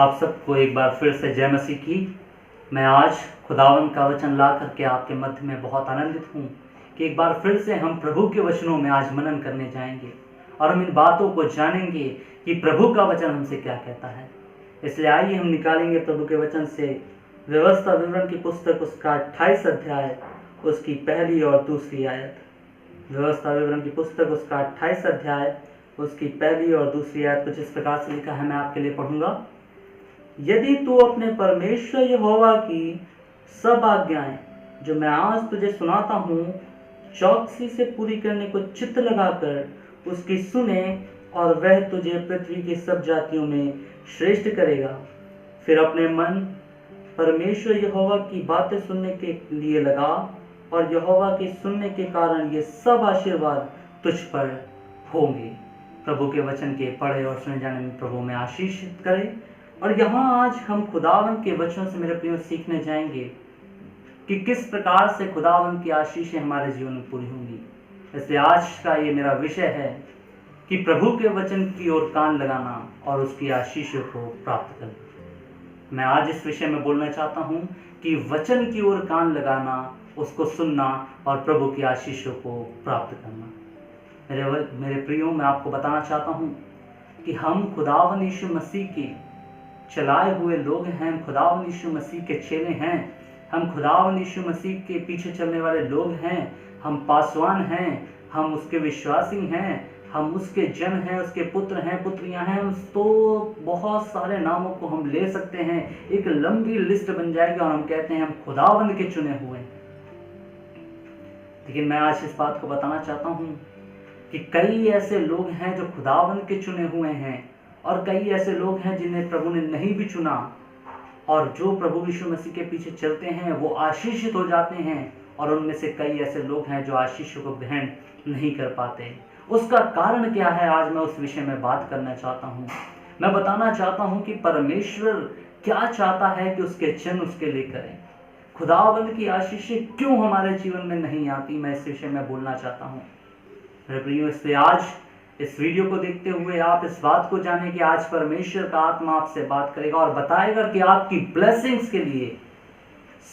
आप सबको एक बार फिर से जय मसीह की। मैं आज खुदावंद का वचन ला करके आपके मध्य में बहुत आनंदित हूँ कि एक बार फिर से हम प्रभु के वचनों में आज मनन करने जाएंगे और हम इन बातों को जानेंगे कि प्रभु का वचन हमसे क्या कहता है। इसलिए आइए हम निकालेंगे प्रभु के वचन से व्यवस्था विवरण की पुस्तक उसका 28 अध्याय उसकी पहली और दूसरी आयत। व्यवस्था विवरण की पुस्तक उसका 28 अध्याय उसकी पहली और दूसरी आयत कुछ इस प्रकार से लिखा है, मैं आपके लिए पढ़ूंगा। यदि तू अपने परमेश्वर यहोवा की सब आज्ञाएं जो मैं आज तुझे सुनाता हूँ चौकसी से पूरी करने को चित्त लगाकर उसकी सुने और वह तुझे पृथ्वी की सब जातियों में श्रेष्ठ करेगा। फिर अपने मन परमेश्वर यहोवा की बातें सुनने के लिए लगा और यहोवा के सुनने के कारण ये सब आशीर्वाद तुझ पर होंगे। प्रभु के वचन के पढ़े और सुने जाने में प्रभु में आशीषित करे। और यहाँ आज हम खुदावंद के वचनों से मेरे प्रियो सीखने जाएंगे कि किस प्रकार से खुदावंद की आशीषें हमारे जीवन में पूरी होंगी। इसलिए आज का ये मेरा विषय है कि प्रभु के वचन की ओर कान लगाना और उसकी आशीषों को प्राप्त करना। मैं आज इस विषय में बोलना चाहता हूँ कि वचन की ओर कान लगाना, उसको सुनना और प्रभु की आशीषों को प्राप्त करना। मेरे प्रियो, मैं आपको बताना चाहता हूँ कि हम खुदावंद यीशु मसीह के चलाए हुए लोग हैं, हम खुदावंद यीशु मसीह के चेले हैं, हम खुदावंद यीशु मसीह के पीछे चलने वाले लोग हैं, हम पासवान हैं, हम उसके विश्वासी हैं, हम उसके जन हैं, उसके पुत्र हैं, पुत्रियां हैं। हम तो बहुत सारे नामों को हम ले सकते हैं, एक लंबी लिस्ट बन जाएगी और हम कहते हैं हम खुदावंद के चुने हुए हैं। लेकिन मैं आज इस बात को बताना चाहता हूँ कि कई ऐसे लोग हैं जो खुदावंद के चुने हुए हैं और कई ऐसे लोग हैं जिन्हें प्रभु ने नहीं भी चुना, और जो प्रभु यीशु मसीह के पीछे चलते हैं वो आशीषित हो जाते हैं, और उनमें से कई ऐसे लोग हैं जो आशीष को ग्रहण नहीं कर पाते। उसका कारण क्या है, आज मैं उस विषय में बात करना चाहता हूँ। मैं बताना चाहता हूँ कि परमेश्वर क्या चाहता है कि उसके जन उसके लिए करें। खुदावंद की आशीषें क्यों हमारे जीवन में नहीं आती, मैं इस विषय में बोलना चाहता हूँ मेरे प्रियो। इसलिए आज इस वीडियो को देखते हुए आप इस बात को जाने कि आज परमेश्वर का आत्मा आपसे बात करेगा और बताएगा कि आपकी ब्लेसिंग्स के लिए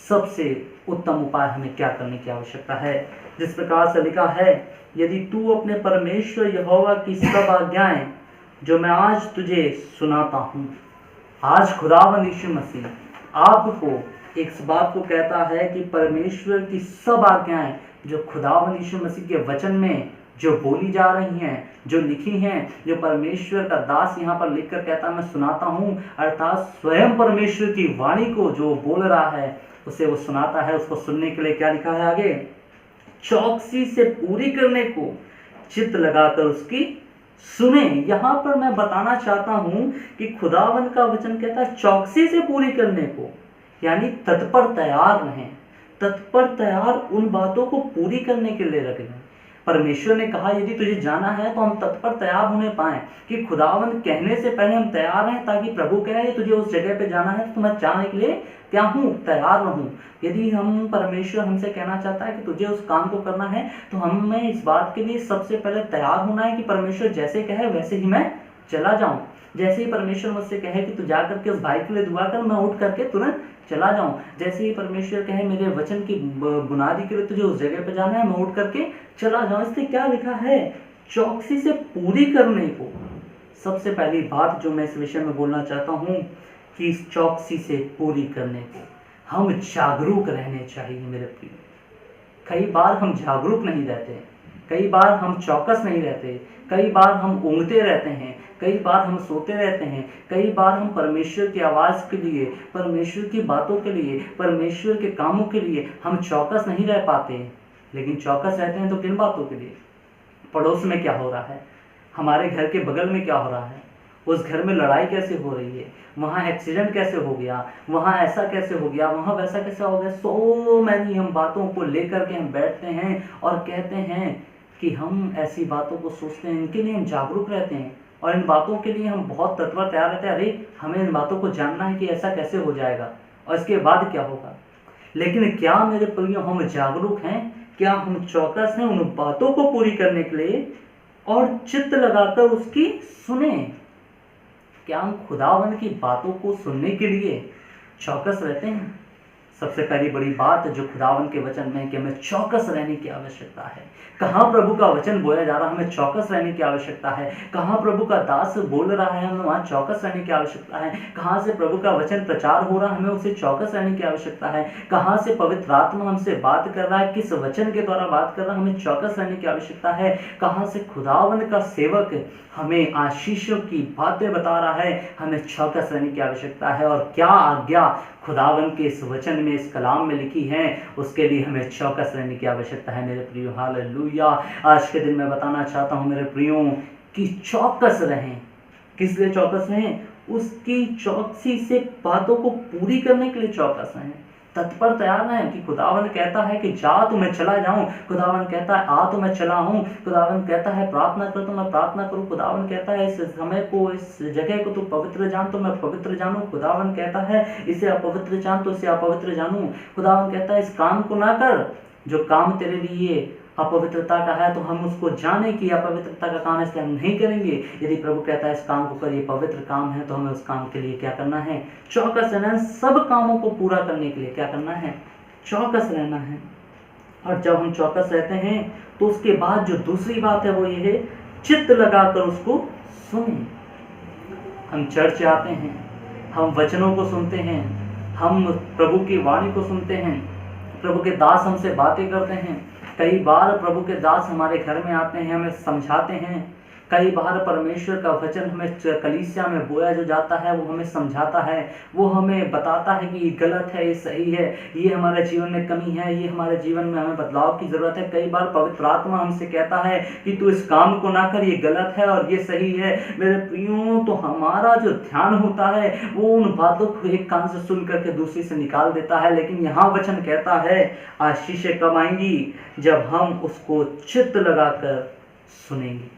सबसे उत्तम उपाय हमें क्या करने की आवश्यकता है। जिस प्रकार से लिखा है, यदि तू अपने परमेश्वर यहोवा की सब आज्ञाएं जो मैं आज तुझे सुनाता हूँ। आज खुदावंद यीशु मसीह आपको इस बात को कहता है कि परमेश्वर की सब आज्ञाएं जो खुदावंद यीशु मसीह के वचन में जो बोली जा रही हैं, जो लिखी हैं, जो परमेश्वर का दास यहाँ पर लिखकर कहता मैं सुनाता हूँ, अर्थात स्वयं परमेश्वर की वाणी को जो बोल रहा है उसे वो सुनाता है। उसको सुनने के लिए क्या लिखा है आगे, चौकसी से पूरी करने को चित्त लगाकर उसकी सुने। यहाँ पर मैं बताना चाहता हूँ कि खुदावंद का वचन कहता है चौकसी से पूरी करने को, यानी तत्पर तैयार रहें, तत्पर तैयार उन बातों को पूरी करने के लिए रखें। परमेश्वर ने कहा यदि तुझे जाना है तो हम तत्पर तैयार होने पाएं, कि खुदावंद कहने से पहले हम तैयार हैं, ताकि प्रभु कहे तुझे उस जगह पे जाना है तो मैं जाने के लिए क्या हूँ, तैयार रहूँ। यदि हम परमेश्वर हमसे कहना चाहता है कि तुझे उस काम को करना है तो हमें इस बात के लिए सबसे पहले तैयार होना है कि परमेश्वर जैसे कहे वैसे ही मैं चला जाऊँ। जैसे ही परमेश्वर मुझसे कहे कि तू जा करके उस भाई के लिए दुआ कर, मैं उठ करके तुरंत चला जाऊं। जैसे ही परमेश्वर कहे मेरे वचन की बुनियादी के लिए तुझे उस जगह पे जाना है, मैं उठ करके चला जाऊं। इसलिए क्या लिखा है, चौकसी से पूरी करने को। सबसे पहली बात जो मैं इस विषय में बोलना चाहता हूं कि इस चौकसी से पूरी करने को हम जागरूक रहने चाहिए मेरे प्रिय। कई बार हम जागरूक नहीं रहते, कई बार हम चौकस नहीं रहते, कई बार हम ऊँघते रहते हैं, कई बार हम सोते रहते हैं, कई बार हम परमेश्वर की आवाज़ के लिए, परमेश्वर की बातों के लिए, परमेश्वर के कामों के लिए हम चौकस नहीं रह पाते। लेकिन चौकस रहते हैं तो किन बातों के लिए, पड़ोस में क्या हो रहा है, हमारे घर के बगल में क्या हो रहा है, उस घर में लड़ाई कैसे हो रही है, वहाँ एक्सीडेंट कैसे हो गया, वहाँ ऐसा कैसे हो गया, वहाँ वैसा कैसे हो गया। सो मैनी हम बातों को लेकर के हम बैठते हैं और कहते हैं कि हम ऐसी बातों को सोचते हैं, इनके लिए हम जागरूक रहते हैं और इन बातों के लिए हम बहुत तत्पर तैयार रहते हैं। अरे हमें इन बातों को जानना है कि ऐसा कैसे हो जाएगा और इसके बाद क्या होगा। लेकिन क्या मेरे प्रियो हम जागरूक हैं, क्या हम चौकस हैं उन बातों को पूरी करने के लिए और चित्त लगाकर उसकी सुने। क्या हम खुदावंद की बातों को सुनने के लिए चौकस रहते हैं? सबसे पहली बड़ी बात जो खुदावंद के वचन में है कि हमें चौकस रहने की आवश्यकता है। कहाँ प्रभु का वचन बोया जा रहा है, हमें चौकस रहने की आवश्यकता है। कहाँ प्रभु का दास बोल रहा है, हमें वहाँ चौकस रहने की आवश्यकता है। कहाँ से प्रभु का वचन प्रचार हो रहा है, हमें उसे चौकस रहने की आवश्यकता है। कहाँ से पवित्र आत्मा हमसे बात कर रहा है, किस वचन के द्वारा बात कर रहा है, हमें चौकस रहने की आवश्यकता है। कहाँ से खुदावंद का सेवक हमें आशीषों की बातें बता रहा है, हमें चौकस रहने की आवश्यकता है। और क्या आज्ञा खुदावंद के इस वचन में, इस कलाम में लिखी है, उसके लिए हमें चौकस रहने की आवश्यकता है मेरे प्रियो। हालेलुया। आज के दिन मैं बताना चाहता हूँ मेरे प्रियो कि चौकस रहें। किस लिए चौकस रहें? उसकी चौकसी से बातों को पूरी करने के लिए चौकस रहें, तत्पर तैयार रहें। कि खुदावंद कहता है कि जा तो मैं चला जाऊं, खुदावंद कहता है आ तो मैं चला हूं, खुदावंद कहता है प्रार्थना कर तो मैं प्रार्थना करूं, खुदावंद कहता है इस समय को, इस जगह को तू पवित्र जान तो मैं पवित्र जानूं, खुदावंद कहता है इसे अपवित्र जान तो इसे अपवित्र जानूं, खुदावंद कहता है इस काम को ना कर जो काम तेरे लिए अपवित्रता का है, तो हम उसको जाने कि अपवित्रता का काम है इसलिए हम नहीं करेंगे। यदि प्रभु कहता है इस काम को कर, ये पवित्र काम है, तो हमें उस काम के लिए क्या करना है? चौकस रहना है। सब कामों को पूरा करने के लिए क्या करना है? चौकस रहना है। और जब हम चौकस रहते हैं तो उसके बाद जो दूसरी बात है वो ये है, चित्त लगाकर उसको सुने। हम चर्च आते हैं, हम वचनों को सुनते हैं, हम प्रभु की वाणी को सुनते हैं, प्रभु के दास हमसे बातें करते हैं। कई बार प्रभु के दास हमारे घर में आते हैं, हमें समझाते हैं। कई बार परमेश्वर का वचन हमें कलीसिया में बोया जो जाता है, वो हमें समझाता है, वो हमें बताता है कि ये गलत है, ये सही है, ये हमारे जीवन में कमी है, ये हमारे जीवन में हमें बदलाव की ज़रूरत है। कई बार पवित्र आत्मा हमसे कहता है कि तू इस काम को ना कर, ये गलत है और ये सही है। मेरे प्रियो, तो हमारा जो ध्यान होता है वो उन बातों को एक कान से सुन करके दूसरी से निकाल देता है। लेकिन यहाँ वचन कहता है आशीषें कब आएंगी? जब हम उसको चित्त लगाकर सुनेंगे,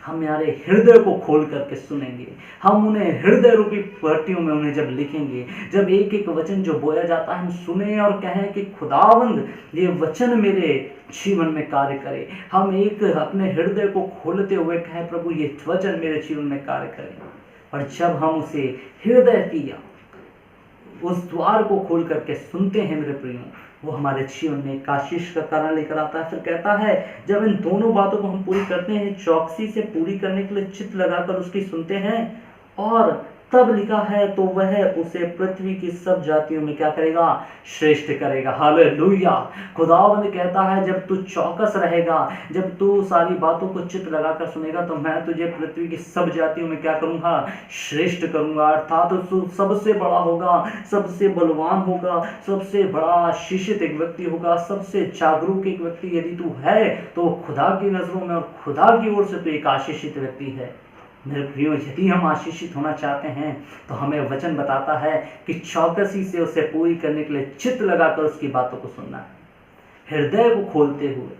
हम हमारे हृदय को खोल करके सुनेंगे, हम उन्हें हृदय रूपी पट्टियों में उन्हें जब लिखेंगे, जब एक एक वचन जो बोया जाता है हम सुने और कहें कि खुदावंद ये वचन मेरे जीवन में कार्य करे। हम एक अपने हृदय को खोलते हुए कहें प्रभु ये वचन मेरे जीवन में कार्य करे। और जब हम उसे हृदय की उस द्वार को खोल करके सुनते हैं मेरे प्रियो, वो हमारे जीवन में एक आशीष का कारण लेकर आता है। फिर कहता है जब इन दोनों बातों को हम पूरी करते हैं, चौकसी से पूरी करने के लिए चित्त लगाकर उसकी सुनते हैं, और तब लिखा है तो वह उसे पृथ्वी की सब जातियों में क्या करेगा? श्रेष्ठ करेगा। हालेलुया। खुदावंद कहता है जब तू चौकस रहेगा, जब तू सारी बातों को चित्त लगाकर सुनेगा, तो मैं तुझे पृथ्वी की सब जातियों में क्या करूंगा? श्रेष्ठ करूंगा। अर्थात तू सबसे बड़ा होगा, सबसे बलवान होगा, सबसे बड़ा आशीषित एक व्यक्ति होगा, सबसे जागरूक एक व्यक्ति यदि तू है तो खुदा की नजरों में और खुदा की ओर से तू एक आशीषित व्यक्ति है। मेरे प्रियो, यदि हम आशीषित होना चाहते हैं तो हमें वचन बताता है कि चौकसी से उसे पूरी करने के लिए चित्त लगाकर उसकी बातों को सुनना है, हृदय को खोलते हुए,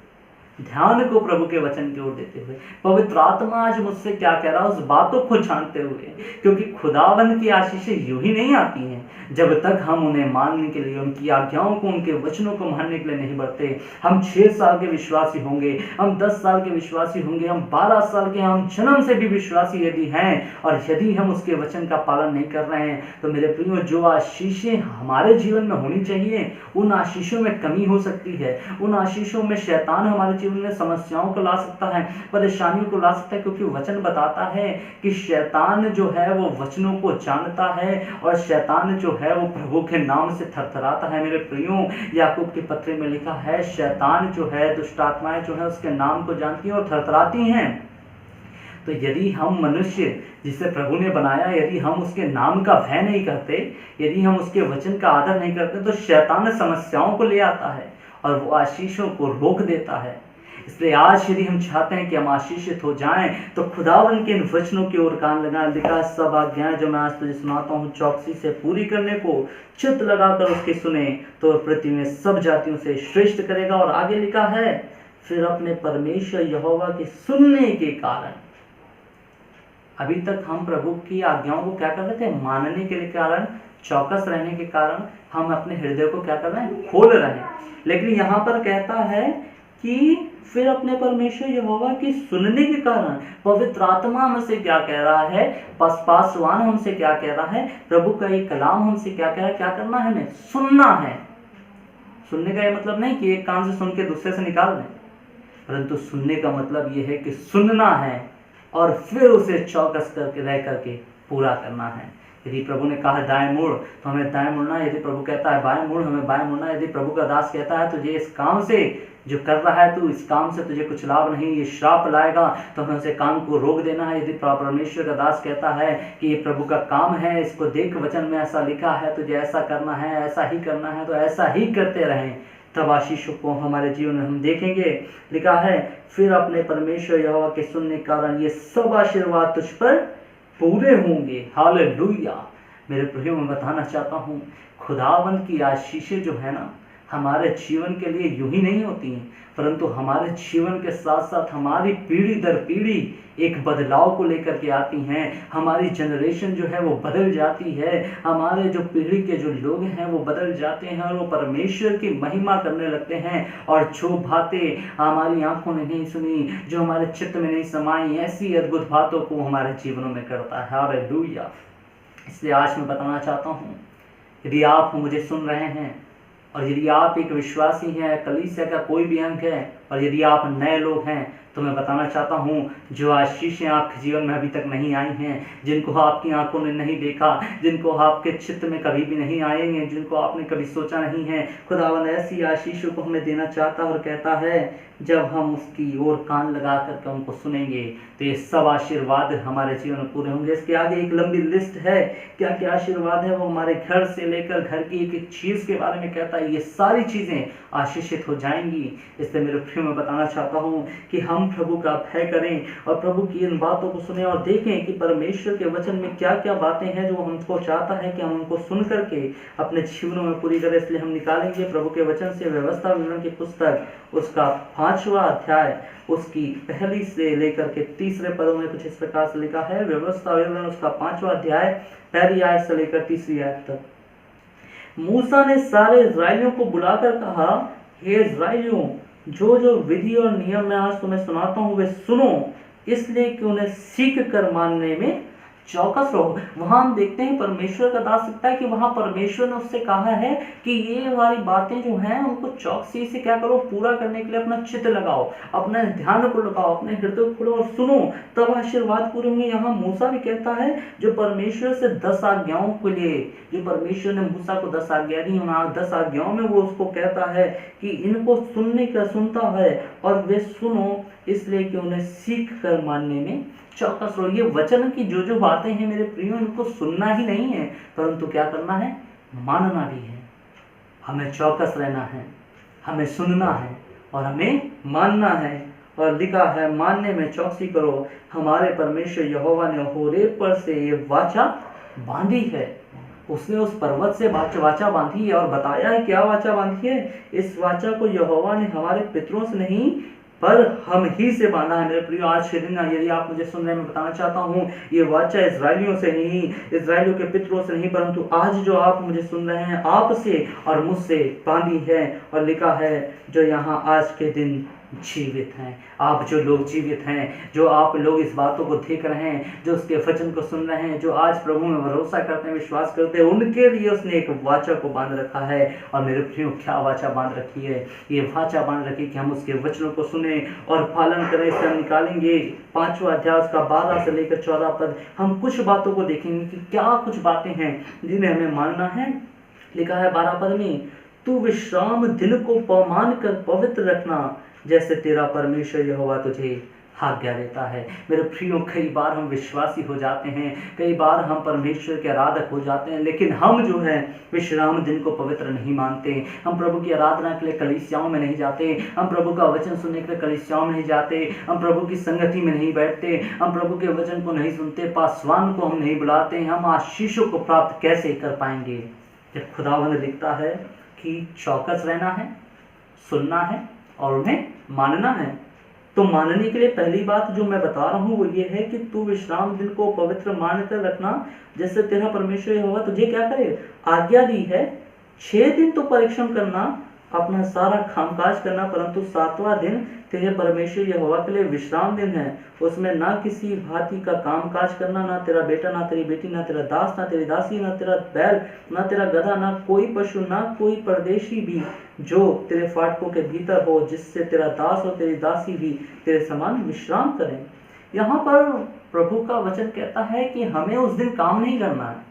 ध्यान को प्रभु के वचन की ओर देते हुए। पवित्र आत्मा आज मुझसे क्या कह रहा है उस बातों को जानते हुए, क्योंकि खुदावंद की आशीषें यूं ही नहीं आती हैं जब तक हम उन्हें मानने के लिए, उनकी आज्ञाओं को, उनके वचनों को मानने के लिए नहीं बढ़ते। हम 6 साल के विश्वासी होंगे, हम 10 साल के विश्वासी होंगे, हम 12 साल के, हम जन्म से भी विश्वासी यदि हैं, और यदि हम उसके वचन का पालन नहीं कर रहे हैं, तो मेरे प्रियो जो आशीषें हमारे जीवन में होनी चाहिए उन आशीषों में कमी हो सकती है। उन आशीषों में शैतान हमारे जीवन में समस्याओं को ला सकता है, परेशानियों को ला सकता है, क्योंकि वचन बताता है कि शैतान जो है वो वचनों को जानता है, और शैतान जो है वो प्रभु के नाम से थरथराता है। मेरे प्रियो, याकूब के पत्र में लिखा है शैतान जो है, दुष्ट आत्माएं जो है उसके नाम को जानती हैं और थरथराती हैं। तो यदि हम मनुष्य जिसे प्रभु ने बनाया, यदि हम उसके नाम का भय नहीं करते, यदि हम उसके वचन का आदर नहीं करते, तो शैतान समस्याओं को ले आता है और वो आशीषों को रोक देता है। इसलिए आज यदि हम चाहते हैं कि हम आशीषित हो जाएं, तो खुदावन के इन वचनों की ओर कान लगाएं। लिखा सब आज्ञाएं जो मैं आज तुझे सुनाता हूँ चौकसी से पूरी करने को चित्त लगाकर उसके सुने, तो पृथ्वी में सब जातियों से श्रेष्ठ करेगा। और आगे लिखा है फिर अपने परमेश्वर यहोवा के सुनने के कारण, अभी तक हम प्रभु की आज्ञाओं को क्या कर रहे थे? मानने के कारण, चौकस रहने के कारण हम अपने हृदय को क्या कर रहे हैं? खोल रहे हैं। लेकिन यहाँ पर कहता है कि फिर अपने परमेश्वर यहोवा की सुनने के कारण पवित्र आत्मा हमसे क्या कह रहा है, पासवान हमसे क्या कह रहा है, प्रभु का ये कलाम हमसे क्या कह रहा है, क्या करना है, हमें सुनना है। सुनने का ये मतलब नहीं कि एक कान से सुन के दूसरे से निकाल दें, परंतु सुनने का मतलब ये है कि सुनना है और फिर उसे चौकस करके रह करके पूरा करना है। यदि प्रभु ने कहा दाएं मुड़ तो हमें दाएं मुड़ना है, यदि प्रभु कहता है बाएं मुड़ हमें बाएं मुड़ना है। यदि प्रभु का दास कहता है तुझे इस काम से जो कर रहा है तू, इस काम से तुझे कुछ लाभ नहीं, ये श्राप लाएगा, तो हमें उसे काम को रोक देना है। यदि परमेश्वर का दास कहता है कि ये प्रभु का काम है, इसको देख वचन में ऐसा लिखा है, तुझे ऐसा करना है, ऐसा ही करना है, तो ऐसा ही करते रहें, तब आशीषों को हमारे जीवन में हम देखेंगे। लिखा है फिर अपने परमेश्वर यहोवा के सुनने के कारण ये सब आशीर्वाद तुझ पर पूरे होंगे। हालेलुया। मेरे प्रियो, मैं बताना चाहता हूँ खुदावंद की आशीषें जो है ना, हमारे जीवन के लिए यूं ही नहीं होती हैं, परंतु हमारे जीवन के साथ साथ हमारी पीढ़ी दर पीढ़ी एक बदलाव को लेकर के आती हैं। हमारी जनरेशन जो है वो बदल जाती है, हमारे जो पीढ़ी के जो लोग हैं वो बदल जाते हैं और वो परमेश्वर की महिमा करने लगते हैं। और जो बातें हमारी आंखों ने नहीं सुनी, जो हमारे चित्त में नहीं समाई, ऐसी अद्भुत बातों को हमारे जीवनों में करता है। हालेलुया। इसलिए आज मैं बताना चाहता हूँ, यदि आप मुझे सुन रहे हैं और यदि आप एक विश्वासी हैं, कलीसिया का कोई भी अंग है, और यदि आप नए लोग हैं, तो मैं बताना चाहता हूँ जो आशीषें आपके जीवन में अभी तक नहीं आई हैं, जिनको आपकी आंखों ने नहीं देखा, जिनको आपके चित्त में कभी भी नहीं आएंगे, जिनको आपने कभी सोचा नहीं है, खुदावंद ऐसी आशीषों को हमें देना चाहता और कहता है जब हम उसकी ओर कान लगा करके उनको सुनेंगे तो ये सब आशीर्वाद हमारे जीवन में पूरे होंगे। इसके आगे एक लंबी लिस्ट है, क्या क्या आशीर्वाद है, वो हमारे घर से लेकर घर की एक एक चीज़ के बारे में कहता है। ये सारी चीज़ें आशीषित हो जाएंगी। इसलिए मेरे प्रिय, मैं बताना चाहता हूँ कि हम प्रभु का भय करें और प्रभु की इन बातों को सुने और देखें कि परमेश्वर के वचन में क्या क्या बातें हैं जो हमको चाहता है कि हम उनको सुन करके अपने जीवनों में पूरी करें। इसलिए हम निकालेंगे प्रभु के वचन से व्यवस्था विवरण की पुस्तक, उसका 5वां अध्याय, उसकी पहली से लेकर के 3 पदों में कुछ इस प्रकार से लिखा है। व्यवस्था विवरण उसका 5वां अध्याय, पहली आयत से लेकर 3री आयत तक। मूसा ने सारे इस्राएलियों को बुलाकर कहा, हे इस्राएलियों, जो जो विधि और नियम मैं आज तुम्हें सुनाता हूँ वे सुनो, इसलिए कि उन्हें सीख कर मानने में चौकस रहो। वहां हम देखते हैं परमेश्वर का दास लिखता है कि वहां परमेश्वर ने उससे कहा है कि ये हमारी बातें जो हैं उनको चौकसी से क्या करो, पूरा करने के लिए अपना चित्त लगाओ, अपने ध्यान को लगाओ, अपने हृदय को खोलो और सुनो, तब आशीर्वाद पूरे होंगे। यहाँ मूसा भी कहता है जो परमेश्वर से 10 आज्ञाओं के लिए, जो परमेश्वर ने मूसा को 10 आज्ञा दी, उन 10 आज्ञाओं में वो उसको कहता है कि इनको सुनता है और वे सुनो, इसलिए कि उन्हें सीख कर मानने में चौकस रहो। ये वचन की जो जो बातें हैं मेरे प्रियो, इनको सुनना ही नहीं है, परंतु क्या करना है, मानना भी है। हमें चौकस रहना है, हमें सुनना है और हमें मानना है। और लिखा है मानने में चौकसी करो। हमारे परमेश्वर यहोवा ने होरेब पर से ये वाचा बांधी है। उसने उस पर्वत से वाचा बांधी है और बताया है क्या वाचा बांधी है। इस वाचा को यहोवा ने हमारे पितरों से नहीं पर हम ही से बांधा है। मेरे प्रियो, आज के दिन यदि आप मुझे सुन रहे हैं, मैं बताना चाहता हूँ ये वाचा इजराइलियों से नहीं, इजराइलियों के पितरों से नहीं, परंतु आज जो आप मुझे सुन रहे हैं आपसे और मुझसे बांधी है। और लिखा है जो यहाँ आज के दिन जीवित हैं, आप जो लोग जीवित हैं, जो आप लोग इस बातों को देख रहे हैं, जो उसके वचन को सुन रहे हैं, जो आज प्रभु में भरोसा करते हैं, विश्वास करते हैं, उनके लिए उसने एक वाचा को बांध रखा है। और मेरे प्रियो, क्या वाचा बांध रखी है, ये वाचा बांध रखी कि हम उसके वचनों को सुने और पालन करें। इससे हम निकालेंगे 5वां अध्याय उसका 12 से लेकर 14 पद। हम कुछ बातों को देखेंगे कि क्या कुछ बातें हैं जिन्हें हमें मानना है। लिखा है 12 पद में, तू विश्राम दिन को पमान कर पवित्र रखना, जैसे तेरा परमेश्वर यहोवा तुझे आज्ञा देता है। मेरे प्रियो, कई बार हम विश्वासी हो जाते हैं, कई बार हम परमेश्वर के आराधक हो जाते हैं, लेकिन हम जो है विश्राम दिन को पवित्र नहीं मानते। हम प्रभु की आराधना के लिए कलीसियाओं में नहीं जाते, हम प्रभु का वचन सुनने के लिए कलीसियाओं में नहीं जाते, हम प्रभु की संगति में नहीं बैठते, हम प्रभु के वचन को नहीं सुनते, पासवान को हम नहीं बुलाते। हम आशीषों को प्राप्त कैसे कर पाएंगे जब खुदावंद लिखता है कि चौकस रहना है, सुनना है और उन्हें मानना है। तो मानने के लिए पहली बात जो मैं बता रहा हूँ वो ये है कि तू विश्राम दिन को पवित्र मानकर रखना, जैसे तेरा परमेश्वर यहोवा तुझे क्या करे, आज्ञा दी है। 6 दिन तो परिश्रम करना अपना सारा कामकाज करना, परंतु सातवां दिन तेरे परमेश्वर यहोवा के लिए विश्राम दिन है। उसमें ना किसी भांति का कामकाज करना, ना तेरा बेटा, ना तेरी बेटी, ना तेरा दास, ना तेरी दासी, ना तेरा बैल, ना तेरा गधा, ना कोई पशु, ना कोई परदेशी भी जो तेरे फाटकों के भीतर हो, जिससे तेरा दास और तेरी दासी भी तेरे समान विश्राम करें। यहाँ पर प्रभु का वचन कहता है कि हमें उस दिन काम नहीं करना है,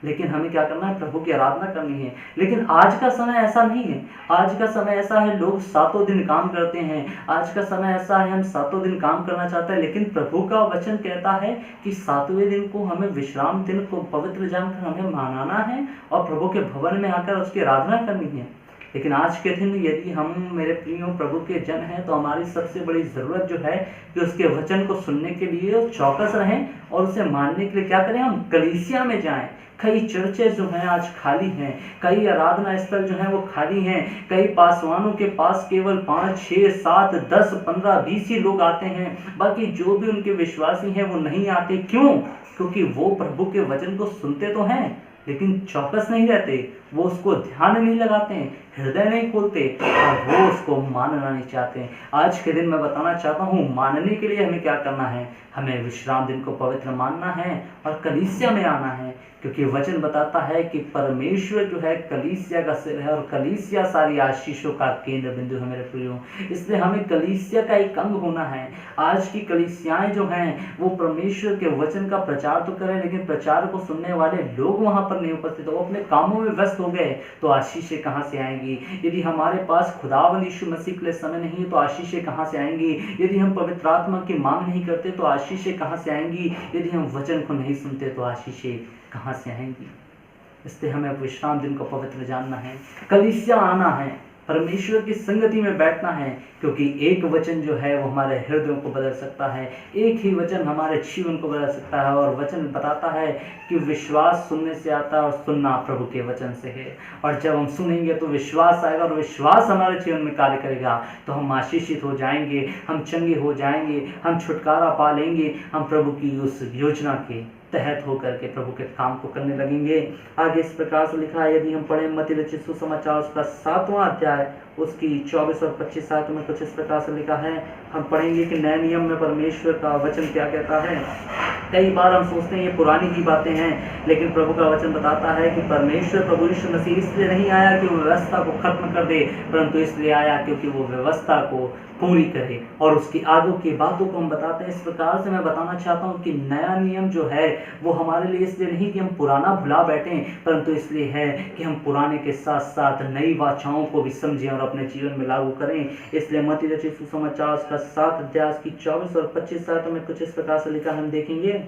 लेकिन हमें क्या करना है, प्रभु की आराधना करनी है। लेकिन आज का समय ऐसा नहीं है। आज का समय ऐसा है, लोग सातों दिन काम करते हैं। आज का समय ऐसा है, हम सातों दिन काम करना चाहते हैं, लेकिन प्रभु का वचन कहता है कि सातवें दिन को हमें विश्राम दिन को पवित्र जानकर हमें मनाना है और प्रभु के भवन में आकर उसकी आराधना करनी है। लेकिन आज के दिन यदि हम, मेरे प्रियो, प्रभु के जन हैं, तो हमारी सबसे बड़ी ज़रूरत जो है कि उसके वचन को सुनने के लिए चौकस रहें और उसे मानने के लिए क्या करें, हम कलीसिया में जाएं। कई चर्चें जो हैं आज खाली हैं, कई आराधना स्थल जो हैं वो खाली हैं। कई पासवानों के पास केवल 5, 6, 7, 10, 15, 20 ही लोग आते हैं, बाकी जो भी उनके विश्वासी हैं वो नहीं आते। क्यों? क्योंकि वो प्रभु के वचन को सुनते तो हैं लेकिन चौकस नहीं रहते, वो उसको ध्यान नहीं लगाते हैं, हृदय नहीं खोलते और वो उसको मानना नहीं चाहते हैं। आज के दिन मैं बताना चाहता हूँ, मानने के लिए हमें क्या करना है, हमें विश्राम दिन को पवित्र मानना है और कलीसिया में आना है, क्योंकि वचन बताता है कि परमेश्वर जो है कलीसिया का सिर है और कलीसिया सारी आशीषों का केंद्र बिंदु है मेरे प्रियो। इसलिए हमें कलीसिया का एक अंग होना है। आज की कलीसियाएं जो हैं वो परमेश्वर के वचन का प्रचार तो करें, लेकिन प्रचार को सुनने वाले लोग वहां पर नहीं उपस्थित, वो अपने कामों में व्यस्त हो गए, तो आशीषें कहाँ से आएंगी? यदि हमारे पास खुदावंद यीशु मसीह के लिए समय नहीं है तो आशीषें कहाँ से आएंगी? यदि हम पवित्र आत्मा की मांग नहीं करते तो आशीषें कहाँ से आएंगी? यदि हम वचन को नहीं सुनते तो आशीषें कहाँ से आएंगी? इसलिए हमें विश्राम दिन को पवित्र जानना है, कलीसिया आना है, परमेश्वर की संगति में बैठना है, क्योंकि एक वचन जो है वो हमारे हृदयों को बदल सकता है। एक ही वचन हमारे जीवन को बदल सकता है और वचन बताता है कि विश्वास सुनने से आता है और सुनना प्रभु के वचन से है। और जब हम सुनेंगे तो विश्वास आएगा और विश्वास हमारे जीवन में कार्य करेगा, तो हम आशीषित हो जाएंगे, हम चंगे हो जाएंगे, हम छुटकारा पा लेंगे, हम प्रभु की उस योजना के तहत होकर के प्रभु के काम को करने लगेंगे। आगे इस प्रकार से लिखा है, यदि हम पढ़ें मत्ती रचित सुसमाचार उसका 7वां अध्याय उसकी 24 और 25 आयतों में कुछ इस प्रकार से लिखा है। हम पढ़ेंगे कि नए नियम में परमेश्वर का वचन क्या कहता है। कई बार हम सोचते हैं ये पुरानी ही बातें हैं, लेकिन प्रभु का वचन बताता है कि परमेश्वर प्रभु यीशु मसीह इसलिए नहीं आया कि वो व्यवस्था को खत्म कर दे, परंतु इसलिए आया क्योंकि वो व्यवस्था को पूरी करे और उसकी आगे की बातों को हम बताते हैं। इस प्रकार से मैं बताना चाहता हूँ कि नया नियम जो है वो हमारे लिए इसलिए नहीं कि हम पुराना भुला बैठें, परंतु इसलिए है कि हम पुराने के साथ साथ नई वाचाओं को भी समझें और अपने जीवन में लागू करें। इसलिए मत्ती रचित सुसमाचार का 7 अध्याय की 24 और 25 आयतों में कुछ इस प्रकार से लिखा हम देखेंगे।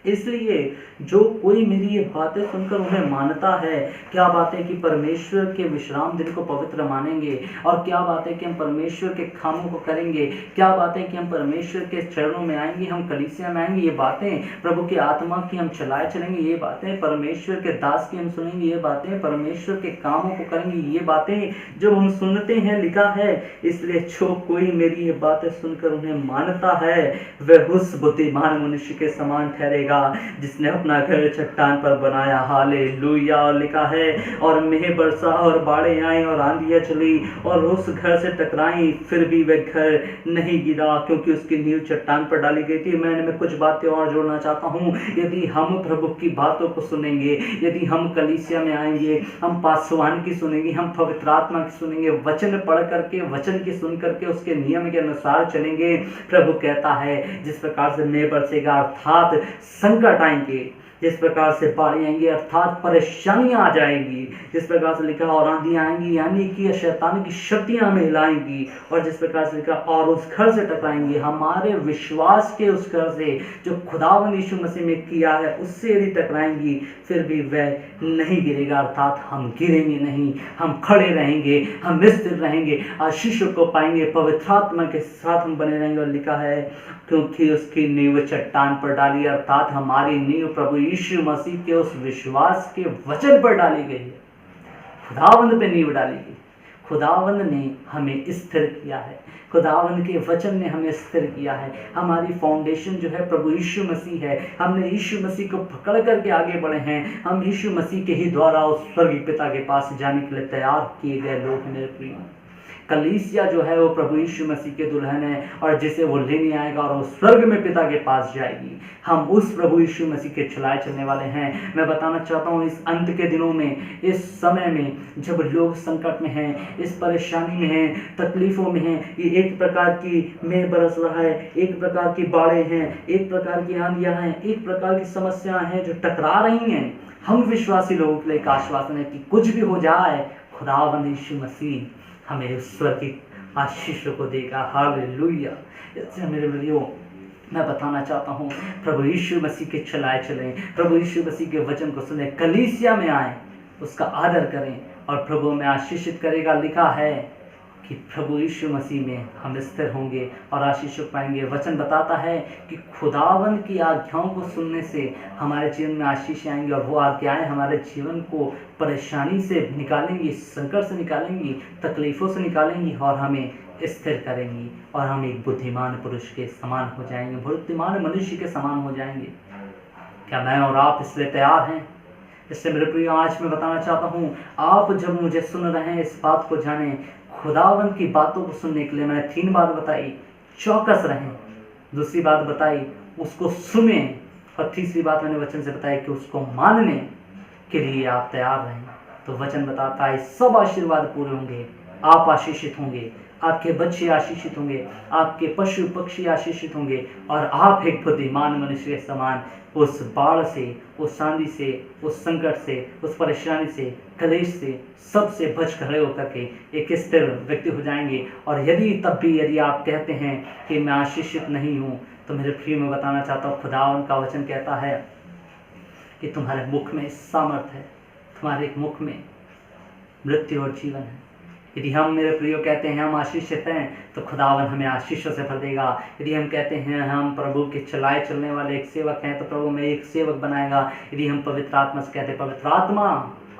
इसलिए जो कोई मेरी ये बातें सुनकर उन्हें मानता है, क्या बात है कि परमेश्वर के विश्राम दिन को पवित्र मानेंगे, और क्या बात है कि हम परमेश्वर के कामों को करेंगे, क्या बात है कि हम परमेश्वर के चरणों में आएंगे, हम कलीसिया में आएंगे, ये बातें प्रभु की आत्मा की हम चलाए चलेंगे, ये बातें परमेश्वर के दास की हम सुनेंगे, ये बातें परमेश्वर के कामों को करेंगे, ये बातें जब हम सुनते हैं लिखा है। इसलिए जो कोई मेरी ये बातें सुनकर उन्हें मानता है वह उस बुद्धिमान मनुष्य के समान ठहरेगा जिसने अपना घर चट्टान पर बनाया। हालेलुया। लिखा है, और मेघ बरसा और बाढ़ें आई और आंधियां चली और उस घर से टकराई, फिर भी वह घर नहीं गिरा क्योंकि उसकी नींव चट्टान पर डाली गई थी। मैं कुछ बातें और जोड़ना चाहता हूँ। यदि हम प्रभु की बातों को सुनेंगे, यदि हम कलीसिया में आएंगे, हम पासवान की सुनेंगे, हम पवित्र आत्मा की सुनेंगे, वचन पढ़ करके, वचन की सुन करके उसके नियम के अनुसार चलेंगे, प्रभु कहता है जिस प्रकार से मेघ बरसेगा अर्थात संकट आएंगे, जिस प्रकार से बाढ़ें आएंगी अर्थात परेशानियां आ जाएंगी, जिस प्रकार से लिखा और आंधियां आएंगी यानी कि शैतान की शक्तियां हमें हिलाएंगी, और जिस प्रकार से लिखा और उस घर से टकराएंगी, हमारे विश्वास के उस घर से जो खुदावंद यीशु मसीह में किया है उससे यदि टकराएंगी, फिर भी वह नहीं गिरेगा, अर्थात हम गिरेंगे नहीं, हम खड़े रहेंगे, हम स्थिर रहेंगे, आशीषों को पाएंगे, पवित्र आत्मा के साथ हम बने रहेंगे। और लिखा है क्योंकि उसकी नींव चट्टान पर डाली, अर्थात हमारी नींव प्रभु यीशु मसीह के उस विश्वास के वचन पर डाली गई है, खुदावंद पे नींव डाली गई, खुदावंद ने हमें स्थिर किया है, खुदावंद के वचन ने हमें स्थिर किया है। हमारी फाउंडेशन जो है प्रभु यीशु मसीह है। हमने यीशु मसीह को पकड़ करके आगे बढ़े हैं। हम यीशु मसीह के ही द्वारा उस स्वर्गीय पिता के पास जाने के लिए तैयार किए गए लोग हैं मेरे प्रिय। कलीसिया जो है वो प्रभु यीशु मसीह के दुल्हन है और जिसे वो लेने आएगा और वो स्वर्ग में पिता के पास जाएगी। हम उस प्रभु यीशु मसीह के चलाए चलने वाले हैं। मैं बताना चाहता हूँ इस अंत के दिनों में, इस समय में जब लोग संकट में हैं, इस परेशानी में हैं, तकलीफों में हैं, ये एक प्रकार की मेघ बरस रहा है, एक प्रकार की बाढ़ें हैं, एक प्रकार की आंधियां हैं, एक प्रकार की समस्याएं हैं जो टकरा रही हैं। हम विश्वासी लोगों के लिए एक आश्वासन है कि कुछ भी हो जाए, खुदावंद यीशु मसीह हमें स्वर्ग की आशीषों को देगा। हालेलुया। इससे मेरे भाइयों मैं बताना चाहता हूँ, प्रभु यीशु मसीह के चलाए चलें, प्रभु यीशु मसीह के वचन को सुने, कलीसिया में आए, उसका आदर करें और प्रभु में आशीषित करेगा। लिखा है कि प्रभु यीशु मसीह में हम स्थिर होंगे और आशीष पाएंगे। वचन बताता है कि खुदावंद की आज्ञाओं को सुनने से हमारे जीवन में आशीष आएंगे और वो आज्ञाएं हमारे जीवन को परेशानी से निकालेंगी, संकट से निकालेंगी, तकलीफ़ों से निकालेंगी और हमें स्थिर करेंगी और हम एक बुद्धिमान पुरुष के समान हो जाएंगे, बुद्धिमान मनुष्य के समान हो जाएंगे। क्या मैं और आप इसलिए तैयार हैं? इससे मेरे प्रिय आज मैं बताना चाहता हूँ, आप जब मुझे सुन रहे हैं इस बात को जानें, खुदावंद की बातों को सुनने के लिए मैंने 3 बात बताई, चौकस रहें। दूसरी बात बताई उसको सुने और तीसरी बात मैंने वचन से बताई कि उसको मानने के लिए आप तैयार रहें। तो वचन बताता है सब आशीर्वाद पूरे होंगे, आप आशीषित होंगे, आपके बच्चे आशीषित होंगे, आपके पशु पक्षी आशीषित होंगे और आप एक बुद्धिमान मनुष्य के समान उस बाढ़ से, उस आंधी से, उस संकट से, उस परेशानी से, कलेश से, सबसे बच खड़े होकर के एक स्थिर व्यक्ति हो जाएंगे। और यदि आप कहते हैं कि मैं आशीषित नहीं हूँ, तो मेरे प्रिय में बताना चाहता हूँ, खुदावंद का वचन कहता है कि तुम्हारे मुख में सामर्थ है, तुम्हारे मुख में मृत्यु और जीवन है। यदि हम मेरे प्रियो कहते हैं हम आशीषित हैं, तो खुदावन हमें आशीषों से भर देगा। यदि हम कहते हैं हम प्रभु के चलाए चलने वाले एक सेवक हैं, तो प्रभु में एक सेवक बनाएगा। यदि हम पवित्र आत्मा से कहते हैं पवित्र आत्मा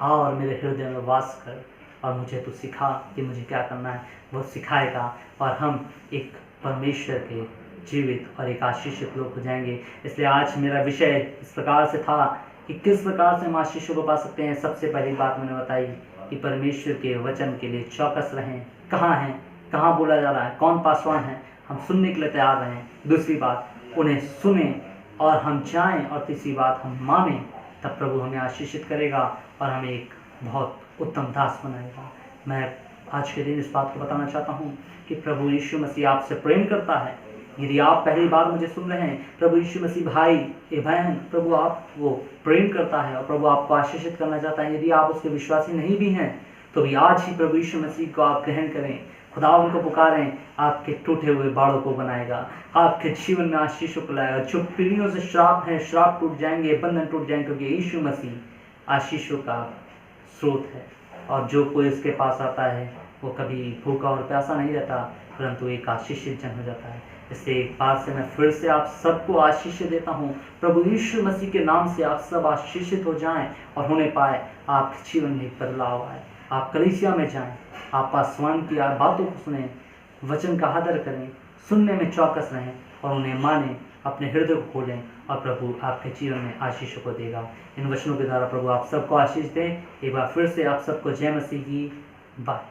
आओ और मेरे हृदय में वास कर और मुझे तू सिखा कि मुझे क्या करना है, वो सिखाएगा और हम एक परमेश्वर के जीवित और एक आशीषित लोग हो जाएंगे। इसलिए आज मेरा विषय इस प्रकार से था कि किस प्रकार से हम आशीषों को पा सकते हैं। सबसे पहली बात मैंने बताई कि परमेश्वर के वचन के लिए चौकस रहें। कहाँ हैं, कहाँ बोला जा रहा है, कौन पासवान है, हम सुनने के लिए तैयार रहें। दूसरी बात उन्हें सुने और हम जाएं और तीसरी बात हम मानें, तब प्रभु हमें आशीषित करेगा और हमें एक बहुत उत्तम दास बनाएगा। मैं आज के दिन इस बात को बताना चाहता हूँ कि प्रभु यीशु मसीह आपसे प्रेम करता है। यदि आप पहली बार मुझे सुन रहे हैं, प्रभु यीशु मसीह भाई बहन, प्रभु आपको प्रेम करता है और प्रभु आपको आशीषित करना चाहता है। यदि आप उसके विश्वासी नहीं भी हैं, तो भी आज ही प्रभु यीशु मसीह को आप ग्रहण करें, खुदा उनको पुकारें, आपके टूटे हुए बाड़ों को बनाएगा, आपके जीवन में आशीषों को लाएगा। जो पीढ़ियों से श्राप हैं, श्राप टूट जाएंगे, बंधन टूट जाएंगे, क्योंकि यीशु मसीह आशीषों का स्रोत है। और जो कोई उसके पास आता है वो कभी भूखा और प्यासा नहीं रहता, परंतु एक आशीषित जन हो जाता है। इससे एक बार से मैं फिर से आप सबको आशीष देता हूँ। प्रभु यीशु मसीह के नाम से आप सब आशीषित हो जाएं और होने पाए आपके जीवन में एक बदलाव आए। आप कलीसिया में जाएं, आप पासवान की बातों को सुनें, वचन का आदर करें, सुनने में चौकस रहें और उन्हें मानें, अपने हृदय को खोलें और प्रभु आपके जीवन में आशीषों को देगा। इन वचनों के द्वारा प्रभु आप सबको आशीष दें। एक बार फिर से आप सबको जय मसीह की बात।